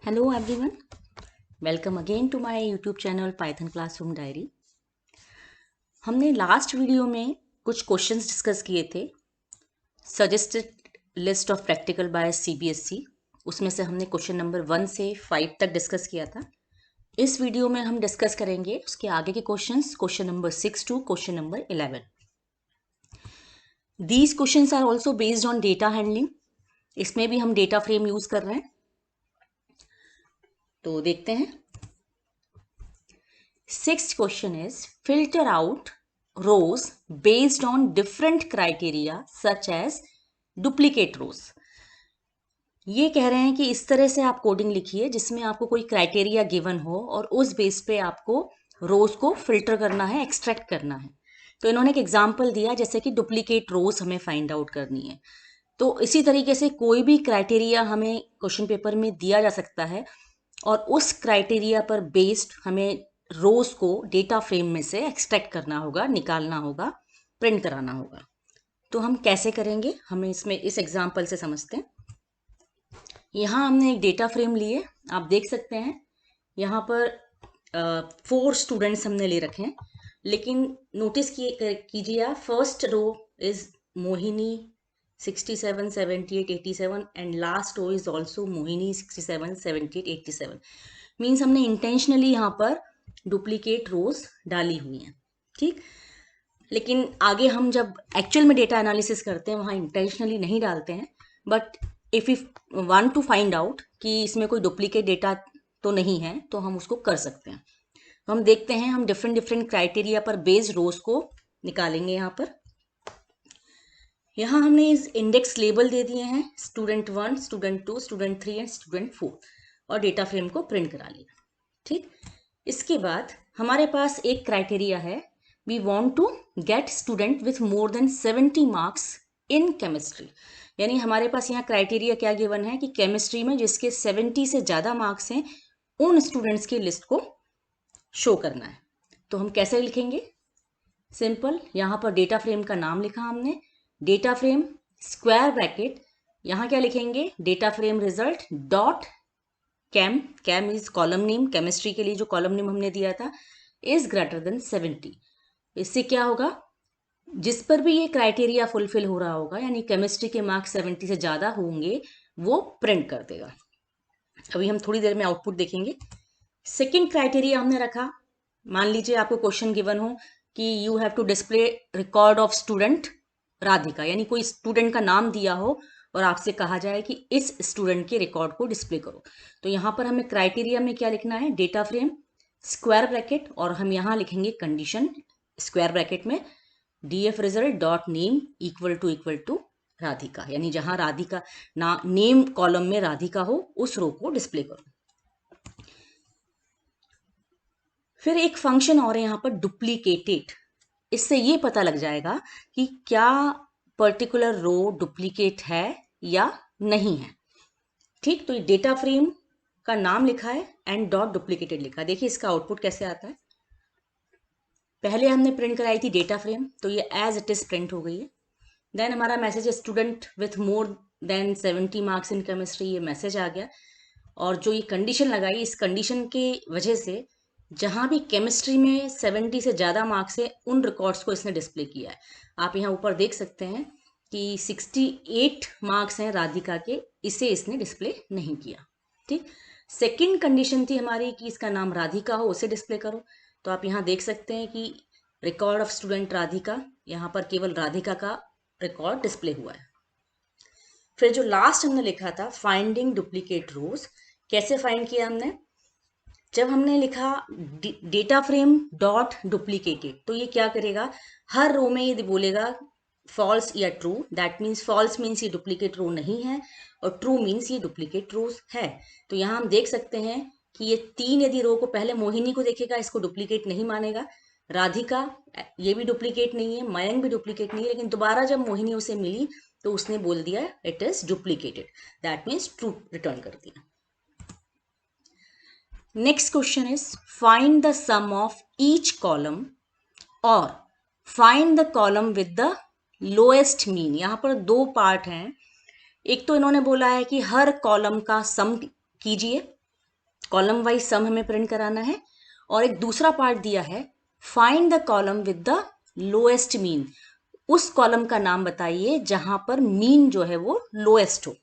Hello everyone, welcome again to my YouTube channel Python Classroom Diary। हमने last video में कुछ questions discuss किए थे। Suggested list of practical by CBSE, उसमें से हमने क्वेश्चन नंबर 1 से 5 तक डिस्कस किया था। इस वीडियो में हम डिस्कस करेंगे उसके आगे के questions, question number 6 to question number 11। These questions are also based on data handling. इसमें भी हम डेटा फ्रेम यूज कर रहे हैं, तो देखते हैं। Sixth question is filter out rows based on different criteria such as duplicate rows। ये कह रहे हैं कि इस तरह से आप कोडिंग लिखिए जिसमें आपको कोई क्राइटेरिया गिवन हो और उस बेस पे आपको रोज को फिल्टर करना है, एक्सट्रैक्ट करना है। तो इन्होंने एक एग्जांपल दिया जैसे कि डुप्लीकेट रोज हमें फाइंड आउट करनी है। तो इसी तरीके से कोई भी क्राइटेरिया हमें क्वेश्चन पेपर में दिया जा सकता है और उस क्राइटेरिया पर बेस्ड हमें रोज को डेटा फ्रेम में से एक्सट्रैक्ट करना होगा, निकालना होगा, प्रिंट कराना होगा। तो हम कैसे करेंगे, हमें इसमें इस एग्जांपल से समझते हैं। यहाँ हमने एक डेटा फ्रेम लिए, आप देख सकते हैं यहाँ पर 4 स्टूडेंट्स हमने ले रखे हैं, लेकिन नोटिस कीजिए आप, first row is Mohini 67, 78, 87 and last row is also Mohini 67, 78, 87। Means हमने इंटेंशनली यहाँ पर डुप्लीकेट रोज डाली हुई हैं, ठीक। लेकिन आगे हम जब एक्चुअल में डेटा एनालिसिस करते हैं वहाँ इंटेंशनली नहीं डालते हैं, but if you want to find out कि इसमें कोई डुप्लीकेट डेटा तो नहीं है तो हम उसको कर सकते हैं। तो हम देखते हैं, हम डिफरेंट डिफरेंट क्राइटेरिया पर बेस्ड रोज को निकालेंगे। यहाँ हमने इस इंडेक्स लेबल दे दिए हैं, student 1, student 2, student 3 and student 4, और डेटा फ्रेम को प्रिंट करा लिया, ठीक। इसके बाद हमारे पास एक क्राइटेरिया है, we want to get student with more than 70 marks in chemistry. यानी हमारे पास यहाँ क्राइटेरिया क्या गिवन है कि केमिस्ट्री में जिसके 70 से ज़्यादा मार्क्स हैं उन स्टूडेंट्स की लिस्ट को शो करना है। तो हम कैसे लिखेंगे, सिंपल, यहाँ पर डेटा फ्रेम का नाम लिखा हमने, डेटा फ्रेम स्क्वायर ब्रैकेट, यहाँ क्या लिखेंगे, data frame result dot chem is column name, chemistry के लिए जो कॉलम नेम हमने दिया था, इज ग्रेटर देन 70। इससे क्या होगा, जिस पर भी ये क्राइटेरिया फुलफिल हो रहा होगा, यानी केमिस्ट्री के मार्क्स 70 से ज़्यादा होंगे, वो प्रिंट कर देगा। अभी हम थोड़ी देर में आउटपुट देखेंगे। सेकेंड क्राइटेरिया हमने रखा, मान लीजिए आपको क्वेश्चन गिवन हो कि you have to display record of student Radhika, यानी कोई स्टूडेंट का नाम दिया हो और आपसे कहा जाए कि इस स्टूडेंट के रिकॉर्ड को डिस्प्ले करो। तो यहाँ पर हमें क्राइटेरिया में क्या लिखना है, डेटा फ्रेम स्क्वायर ब्रैकेट, और हम यहाँ लिखेंगे कंडीशन स्क्वायर ब्रैकेट में DF result dot name equal to Radhika, यानी जहां राधिका ना नेम कॉलम में राधिका हो उस रो को डिस्प्ले करो। फिर एक फंक्शन और है यहाँ पर डुप्लीकेटेड, इससे ये पता लग जाएगा कि क्या पर्टिकुलर रो डुप्लीकेट है या नहीं है, ठीक। तो ये डेटा फ्रेम का नाम लिखा है एंड डॉट डुप्लीकेटेड लिखा है। देखिए इसका आउटपुट कैसे आता है, पहले हमने प्रिंट कराई थी डेटा फ्रेम, तो ये एज इट इज प्रिंट हो गई है। देन हमारा मैसेज है student with more than 70 marks in chemistry, ये मैसेज आ गया। और जो ये कंडीशन लगाई, इस कंडीशन की वजह से जहां भी केमिस्ट्री में 70 से ज़्यादा मार्क्स है उन रिकॉर्ड्स को इसने डिस्प्ले किया है। आप यहाँ ऊपर देख सकते हैं कि 68 मार्क्स हैं राधिका के, इसे इसने डिस्प्ले नहीं किया, ठीक। सेकेंड कंडीशन थी हमारी कि इसका नाम राधिका हो, उसे डिस्प्ले करो। तो आप यहाँ देख सकते हैं कि रिकॉर्ड ऑफ स्टूडेंट राधिका, यहाँ पर केवल राधिका का रिकॉर्ड डिस्प्ले हुआ है। फिर जो लास्ट हमने लिखा था फाइंडिंग डुप्लीकेट रोज, कैसे फाइंड किया हमने, जब हमने लिखा डेटा फ्रेम डॉट डुप्लीकेटेड, तो ये क्या करेगा, हर रो में ये बोलेगा फॉल्स या true. That means false means ये डुप्लीकेट रो नहीं है और ट्रू मीन्स ये डुप्लीकेट रोज है। तो यहाँ हम देख सकते हैं कि ये 3 यदि रो को, पहले मोहिनी को देखेगा, इसको डुप्लीकेट नहीं मानेगा, राधिका ये भी डुप्लीकेट नहीं है, मयंक भी डुप्लीकेट नहीं है, लेकिन दोबारा जब मोहिनी उसे मिली तो उसने बोल दिया it is duplicated, that means true return कर दिया। Next question is find the sum of each column और find the column with the lowest mean. यहाँ पर 2 पार्ट हैं, एक तो इन्होंने बोला है कि हर कॉलम का सम कीजिए, कॉलम वाइज सम हमें प्रिंट कराना है। और एक दूसरा पार्ट दिया है, find the column with the lowest mean. उस कॉलम का नाम बताइए जहां पर मीन जो है वो लोएस्ट हो।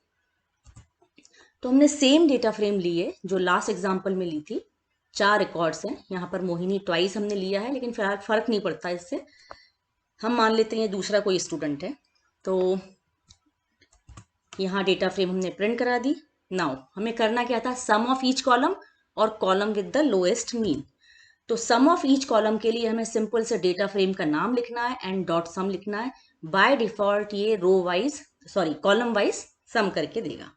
तो हमने सेम डेटा फ्रेम ली है जो लास्ट एग्जांपल में ली थी। 4 रिकॉर्ड्स हैं, यहाँ पर मोहिनी ट्वाइस हमने लिया है, लेकिन फिलहाल फर्क नहीं पड़ता इससे। हम मान लेते हैं दूसरा कोई स्टूडेंट है। तो यहाँ डेटा फ्रेम हमने प्रिंट करा दी। नाउ हमें करना क्या था, सम ऑफ ईच कॉलम और column with the lowest mean. तो सम ऑफ ईच कॉलम के लिए हमें सिंपल से डेटा फ्रेम का नाम लिखना है एंड डॉट सम लिखना है। बाय डिफॉल्ट ये कॉलम वाइज सम करके देगा।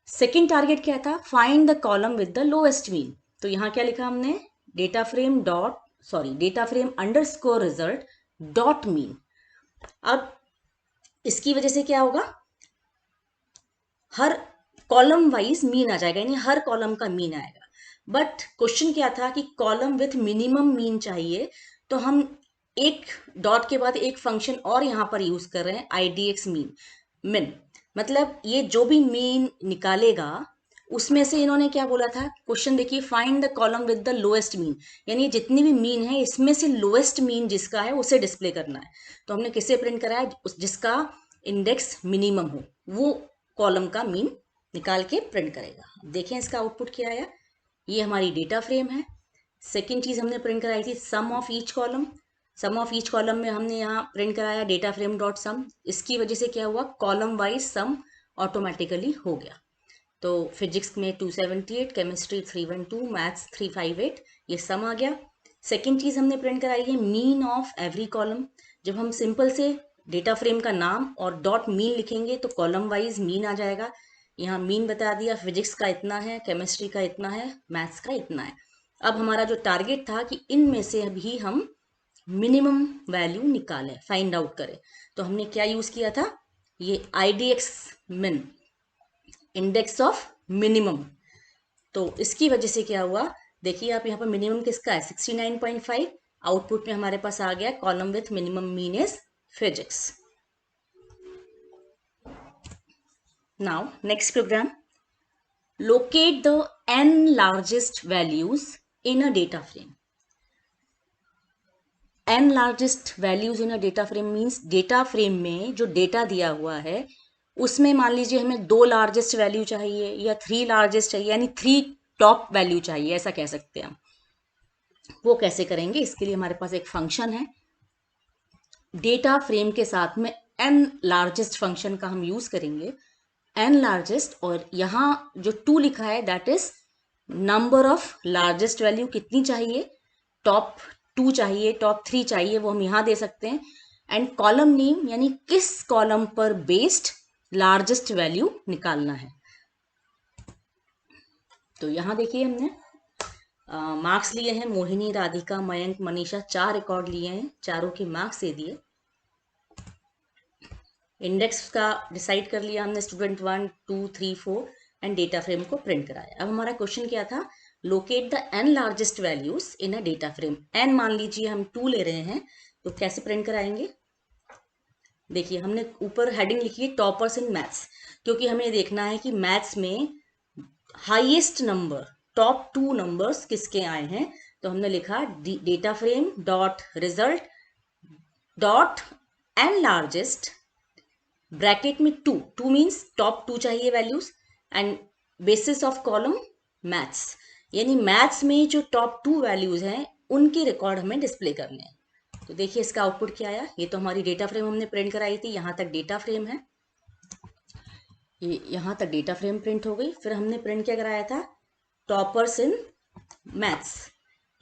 सेकेंड टारगेट क्या था, find the column with the lowest mean. तो यहाँ क्या लिखा हमने, data frame underscore result dot mean. अब इसकी वजह से क्या होगा, हर कॉलम वाइज मीन आ जाएगा, यानी हर कॉलम का मीन आएगा। बट क्वेश्चन क्या था कि कॉलम विथ मिनिमम मीन चाहिए, तो हम एक डॉट के बाद एक फंक्शन और यहाँ पर यूज कर रहे हैं, IDX मिन। मतलब ये जो भी मीन निकालेगा उसमें से इन्होंने क्या बोला था, क्वेश्चन देखिए, find the column with the lowest mean, यानी जितनी भी मीन है इसमें से लोएस्ट मीन जिसका है उसे डिस्प्ले करना है। तो हमने किसे प्रिंट कराया, जिसका इंडेक्स मिनिमम हो वो कॉलम का मीन निकाल के प्रिंट करेगा। देखें इसका आउटपुट क्या आया, ये हमारी डेटा फ्रेम है। सेकेंड चीज हमने प्रिंट कराई थी sum of each column. Sum of each column में हमने यहाँ प्रिंट कराया डेटा फ्रेम डॉट सम। इसकी वजह से क्या हुआ, कॉलम वाइज सम ऑटोमेटिकली हो गया। तो फिजिक्स में 278, केमिस्ट्री 312, मैथ्स 358, ये सम आ गया। सेकेंड चीज हमने प्रिंट कराई है मीन ऑफ एवरी कॉलम। जब हम सिंपल से डेटा फ्रेम का नाम और डॉट मीन लिखेंगे तो कॉलम वाइज मीन आ जाएगा। यहाँ मीन बता दिया, फिजिक्स का इतना है, केमिस्ट्री का इतना है, मैथ्स का इतना है। अब हमारा जो टारगेट था कि इनमें से भी हम मिनिमम वैल्यू निकालें, फाइंड आउट करें। तो हमने क्या यूज किया था, ये IDX मिन, इंडेक्स ऑफ मिनिमम। तो इसकी वजह से क्या हुआ, देखिए आप यहाँ पर मिनिमम किसका है 69.5। आउटपुट में हमारे पास आ गया column with minimum mean is physics. Now next program, locate the n largest values in a data frame. n largest values in a data frame means data frame में जो डेटा दिया हुआ है उसमें मान लीजिए हमें 2 लार्जेस्ट वैल्यू चाहिए या 3 लार्जेस्ट चाहिए, यानी 3 टॉप वैल्यू चाहिए, ऐसा कह सकते हैं हम। वो कैसे करेंगे, इसके लिए हमारे पास एक फंक्शन है डेटा फ्रेम के साथ में n लार्जेस्ट फंक्शन का हम यूज करेंगे। n लार्जेस्ट, और यहाँ जो 2 लिखा है that is number of largest value कितनी चाहिए, टॉप 2 चाहिए, टॉप 3 चाहिए, वो हम यहाँ दे सकते हैं। एंड कॉलम नेम, यानी किस कॉलम पर बेस्ड लार्जेस्ट वैल्यू निकालना है। तो यहाँ देखिए हमने मार्क्स लिए हैं, मोहिनी, राधिका, मयंक, मनीषा, 4 रिकॉर्ड लिए हैं, चारों के मार्क्स दे दिए। इंडेक्स का डिसाइड कर लिया हमने, स्टूडेंट 1, 2, 3, 4, एंड डेटा फ्रेम को प्रिंट कराया। अब हमारा क्वेश्चन क्या था, locate the n largest values in a data frame. n मान लीजिए हम 2 ले रहे हैं, तो कैसे प्रिंट कराएंगे। देखिए हमने ऊपर हेडिंग लिखी है टॉपर्स इन मैथ्स, क्योंकि हमें देखना है कि मैथ्स में हाईएस्ट नंबर, टॉप 2 नंबर्स किसके आए हैं। तो हमने लिखा data frame dot result dot n largest, bracket में 2 मीन्स टॉप 2 चाहिए values, and bases of column maths, यानी मैथ्स में जो टॉप 2 वैल्यूज हैं उनके रिकॉर्ड हमें डिस्प्ले करने हैं। तो देखिए इसका आउटपुट क्या आया, ये तो हमारी डेटा फ्रेम हमने प्रिंट कराई थी, यहाँ तक डेटा फ्रेम है, ये यहाँ तक डेटा फ्रेम प्रिंट हो गई। फिर हमने प्रिंट क्या कराया था, toppers in maths,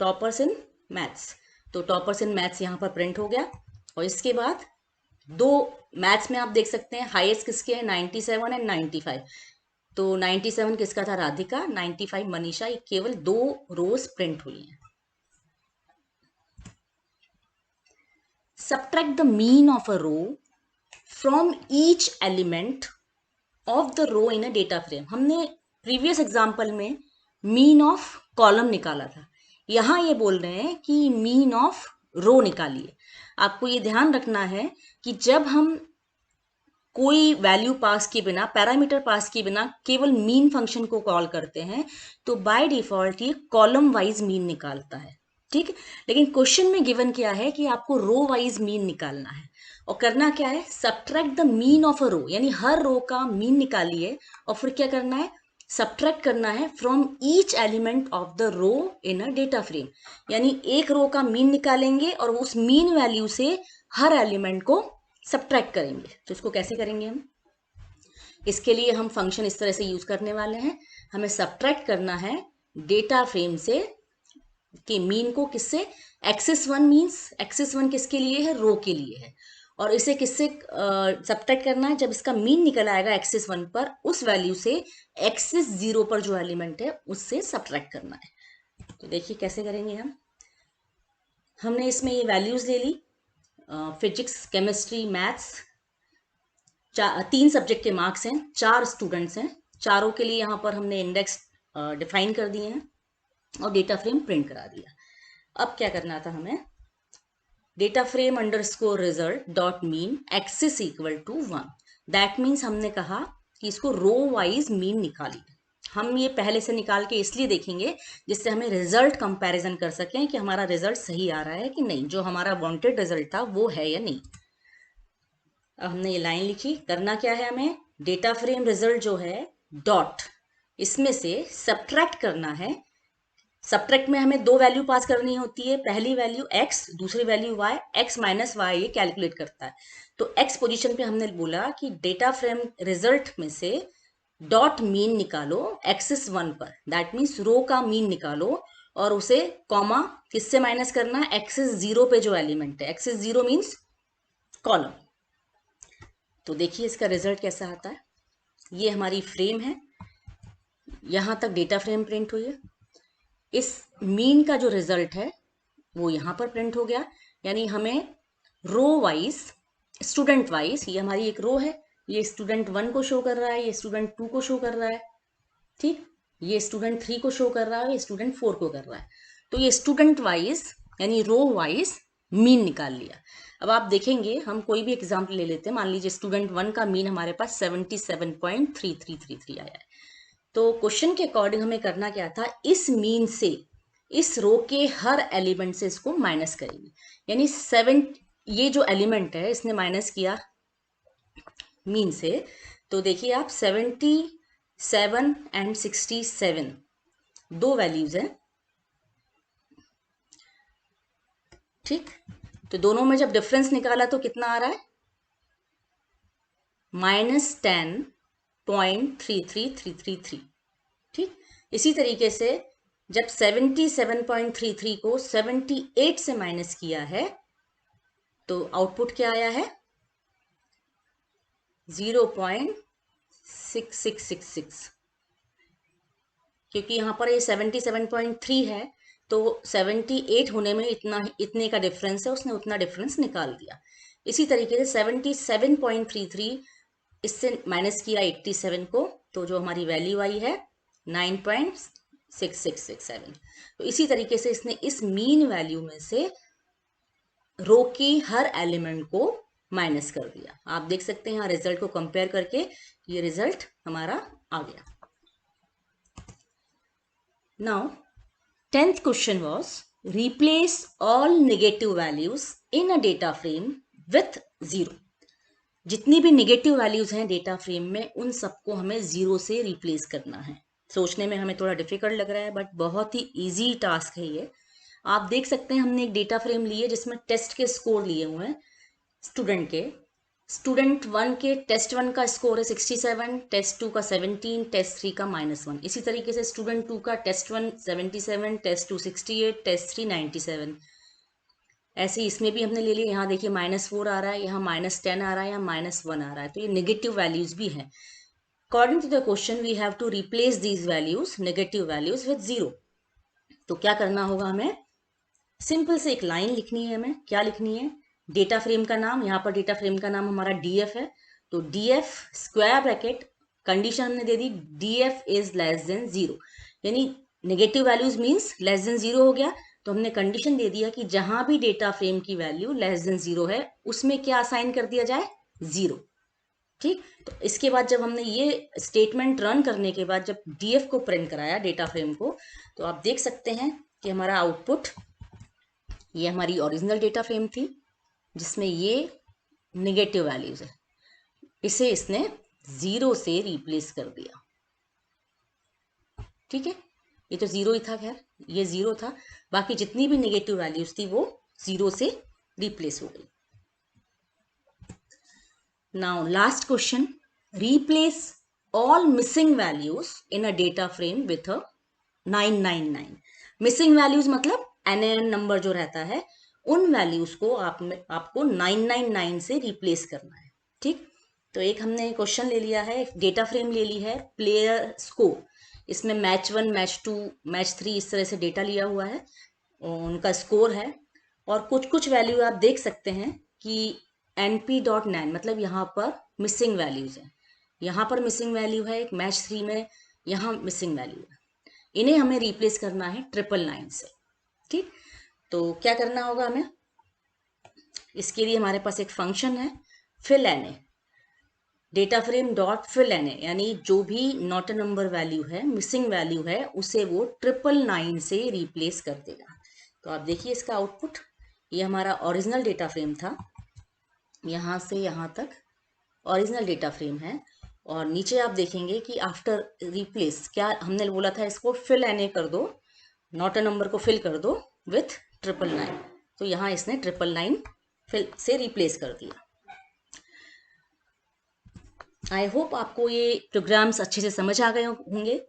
toppers in maths. तो टॉपर्स इन मैथ्स यहाँ पर प्रिंट हो गया। और इसके बाद 2 मैथ्स में आप देख सकते हैं हाईएस्ट किसके हैं, 97 एंड 95। तो 97 किसका था, राधिका, 95 मनीषा। ये केवल 2 रोज प्रिंट हुई हैं। Subtract the mean of a row from each element of the row in a data frame. हमने प्रीवियस एग्जाम्पल में मीन ऑफ कॉलम निकाला था, यहाँ ये बोल रहे हैं कि मीन ऑफ रो निकालिए। आपको ये ध्यान रखना है कि जब हम कोई वैल्यू पास किए बिना, पैरामीटर पास किए बिना केवल मीन फंक्शन को कॉल करते हैं, तो बाय डिफॉल्ट ये कॉलम वाइज मीन निकालता है। ठीक है, लेकिन क्वेश्चन में गिवन क्या है कि आपको रो वाइज मीन निकालना है, और करना क्या है, subtract the mean of a row, यानी हर रो का मीन निकालिए और फिर क्या करना है, सब्ट्रैक्ट करना है from each element of the row in a data frame. यानी एक रो का मीन निकालेंगे और उस मीन वैल्यू से हर एलिमेंट को सब्ट्रैक्ट करेंगे। तो इसको कैसे करेंगे हम, इसके लिए हम फंक्शन इस तरह से यूज करने वाले हैं। हमें सब्ट्रैक्ट करना है डेटा फ्रेम से कि मीन को किससे, axis one, means axis one किसके लिए है, रो के लिए है, और इसे किससे सब्ट्रैक्ट करना है, जब इसका मीन निकल आएगा एक्सेस वन पर, उस वैल्यू से एक्सेस जीरो पर जो एलिमेंट है उससे सब्ट्रैक्ट करना है। तो देखिए कैसे करेंगे हम। हमने इसमें ये वैल्यूज ले ली, फिजिक्स, केमिस्ट्री, मैथ्स, 3 सब्जेक्ट के मार्क्स हैं, 4 स्टूडेंट्स हैं, चारों के लिए यहाँ पर हमने इंडेक्स डिफाइन कर दिए हैं और डेटा फ्रेम प्रिंट करा दिया। अब क्या करना था हमें, data frame underscore result dot mean axis equal to 1। That means हमने कहा कि इसको रो वाइज मीन निकालिए। हम ये पहले से निकाल के इसलिए देखेंगे जिससे हमें रिजल्ट कंपैरिजन कर सकें कि हमारा रिजल्ट सही आ रहा है कि नहीं, जो हमारा वांटेड रिजल्ट था वो है या नहीं। अब हमने ये लाइन लिखी, करना क्या है हमें, डेटा फ्रेम रिजल्ट जो है डॉट, इसमें से सब्ट्रैक्ट करना है। सब्ट्रैक्ट में हमें 2 वैल्यू पास करनी होती है, पहली वैल्यू x, दूसरी value y। x minus y ये कैलकुलेट करता है। तो x पोजीशन पे हमने बोला कि डेटा फ्रेम रिजल्ट में से डॉट मीन निकालो एक्सिस 1 पर, दैट मीन्स रो का मीन निकालो और उसे कॉमा किससे माइनस करना है, एक्सिस 0 पे जो एलिमेंट है, एक्सिस 0 मीन्स कॉलम। तो देखिए इसका रिजल्ट कैसा आता है। ये हमारी फ्रेम है, यहां तक डेटा फ्रेम प्रिंट हुई है। इस मीन का जो रिजल्ट है वो यहां पर प्रिंट हो गया। यानी हमें रो वाइज, स्टूडेंट वाइज, ये हमारी एक रो है, ये स्टूडेंट 1 को शो कर रहा है, ये स्टूडेंट 2 को शो कर रहा है, ठीक, ये स्टूडेंट 3 को शो कर रहा है, ये स्टूडेंट 4 को कर रहा है। तो ये स्टूडेंट वाइज यानी रो वाइज मीन निकाल लिया। अब आप देखेंगे, हम कोई भी एग्जाम्पल ले लेते हैं, मान लीजिए स्टूडेंट 1 का मीन हमारे पास 77.3333 आया है। तो क्वेश्चन के अकॉर्डिंग हमें करना क्या था, इस मीन से इस रो के हर एलिमेंट से इसको माइनस करेंगे। यानी 7, ये जो एलिमेंट है इसने माइनस किया मीन से, तो देखिए आप 77 एंड 67 2 वैल्यूज हैं, ठीक। तो दोनों में जब डिफरेंस निकाला तो कितना आ रहा है, -10.33333, ठीक। इसी तरीके से जब 77.33 को 78 से माइनस किया है तो आउटपुट क्या आया है, 0.6666, क्योंकि यहां पर ये 77.3 है तो 78 होने में इतने का डिफरेंस है, उसने उतना डिफरेंस निकाल दिया। इसी तरीके से 77.33 इससे माइनस किया 87 को, तो जो हमारी वैल्यू आई है 9.6667। तो इसी तरीके से इसने इस मीन वैल्यू में से रो की हर एलिमेंट को माइनस कर दिया। आप देख सकते हैं यहाँ रिजल्ट को कंपेयर करके ये रिजल्ट हमारा आ गया। Now 10th question was replace all negative values in a data frame with 0। जितनी भी नेगेटिव वैल्यूज हैं डेटा फ्रेम में उन सबको हमें 0 से रिप्लेस करना है। सोचने में हमें थोड़ा डिफिकल्ट लग रहा है बट बहुत ही इजी टास्क है ये। आप देख सकते हैं हमने एक डेटा फ्रेम ली है जिसमें टेस्ट के स्कोर लिए हुए हैं स्टूडेंट के। स्टूडेंट 1 के टेस्ट 1 का स्कोर है 67, टेस्ट 2 का 17, टेस्ट 3 का -1। इसी तरीके से स्टूडेंट 2 का टेस्ट 1 77, टेस्ट 2 68, टेस्ट 3 97। ऐसे ही इसमें भी हमने ले लिया, यहाँ देखिए -4 आ रहा है, यहाँ -10 आ रहा है, यहाँ -1 आ रहा है, तो ये नेगेटिव वैल्यूज भी हैं। According to the question we have to replace these values, negative values, with 0। तो क्या करना होगा हमें, सिंपल से एक लाइन लिखनी है। हमें क्या लिखनी है, डेटा फ्रेम का नाम, यहाँ पर डेटा फ्रेम का नाम हमारा DF है, तो DF स्क्वायर ब्रैकेट, कंडीशन हमने दे दी DF इज लेस देन 0, यानी negative values means less than 0 हो गया। तो हमने कंडीशन दे दिया कि जहां भी डेटा फ्रेम की वैल्यू लेस देन 0 है उसमें क्या असाइन कर दिया जाए, 0। ठीक, तो इसके बाद जब हमने ये स्टेटमेंट रन करने के बाद जब डीएफ को प्रिंट कराया डेटा फ्रेम को, तो आप देख सकते हैं कि हमारा आउटपुट, ये हमारी ओरिजिनल डेटा फ्रेम थी जिसमें ये नेगेटिव वैल्यूज है, इसे इसने 0 से रिप्लेस कर दिया। ठीक है, ये तो 0 ही था, खैर ये 0 था, बाकी जितनी भी नेगेटिव वैल्यूज थी वो 0 से रिप्लेस हो गई। Now last question, replace all missing values in a data frame with a 999। Missing values मतलब NaN नंबर जो रहता है, उन वैल्यूज को आपको 999 से रिप्लेस करना है। ठीक, तो एक हमने क्वेश्चन ले लिया है, डेटा फ्रेम ले ली है, प्लेयर स्कोर, इसमें मैच 1, मैच 2, मैच 3 इस तरह से डेटा लिया हुआ है, उनका स्कोर है, और कुछ कुछ वैल्यू आप देख सकते हैं कि np.nan मतलब यहाँ पर मिसिंग वैल्यूज है, यहाँ पर मिसिंग वैल्यू है, एक मैच 3 में यहाँ मिसिंग वैल्यू है, इन्हें हमें रिप्लेस करना है 999 से। ठीक, तो क्या करना होगा हमें, इसके लिए हमारे पास एक फंक्शन है fill na, data frame dot fill na, यानी जो भी नॉट अ नंबर वैल्यू है, मिसिंग वैल्यू है, उसे वो 999 से रिप्लेस कर देगा। तो आप देखिए इसका आउटपुट, ये हमारा ओरिजिनल डेटा फ्रेम था, यहाँ से यहाँ तक ओरिजिनल डेटा फ्रेम है, और नीचे आप देखेंगे कि आफ्टर रिप्लेस, क्या हमने बोला था, इसको फिल एन ए कर दो, नॉट अ नंबर को फिल कर दो विथ 999, तो यहाँ इसने 999 फिल से रिप्लेस कर दिया। आई होप आपको ये प्रोग्राम्स अच्छे से समझ आ गए होंगे,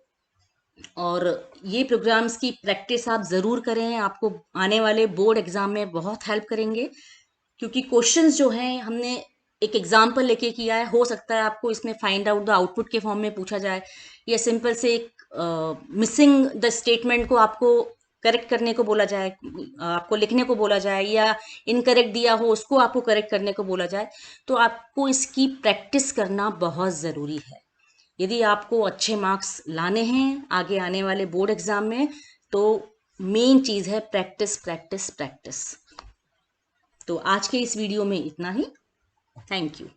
और ये प्रोग्राम्स की प्रैक्टिस आप ज़रूर करें, आपको आने वाले बोर्ड एग्जाम में बहुत हेल्प करेंगे, क्योंकि क्वेश्चंस जो हैं हमने एक एग्जाम्पल लेके किया है, हो सकता है आपको इसमें फाइंड आउट द आउटपुट के फॉर्म में पूछा जाए, या सिंपल से एक मिसिंग द स्टेटमेंट को आपको करेक्ट करने को बोला जाए, आपको लिखने को बोला जाए, या इनकरेक्ट दिया हो उसको आपको करेक्ट करने को बोला जाए, तो आपको इसकी प्रैक्टिस करना बहुत ज़रूरी है। यदि आपको अच्छे मार्क्स लाने हैं आगे आने वाले बोर्ड एग्जाम में, तो मेन चीज़ है प्रैक्टिस प्रैक्टिस प्रैक्टिस। तो आज के इस वीडियो में इतना ही। Thank you.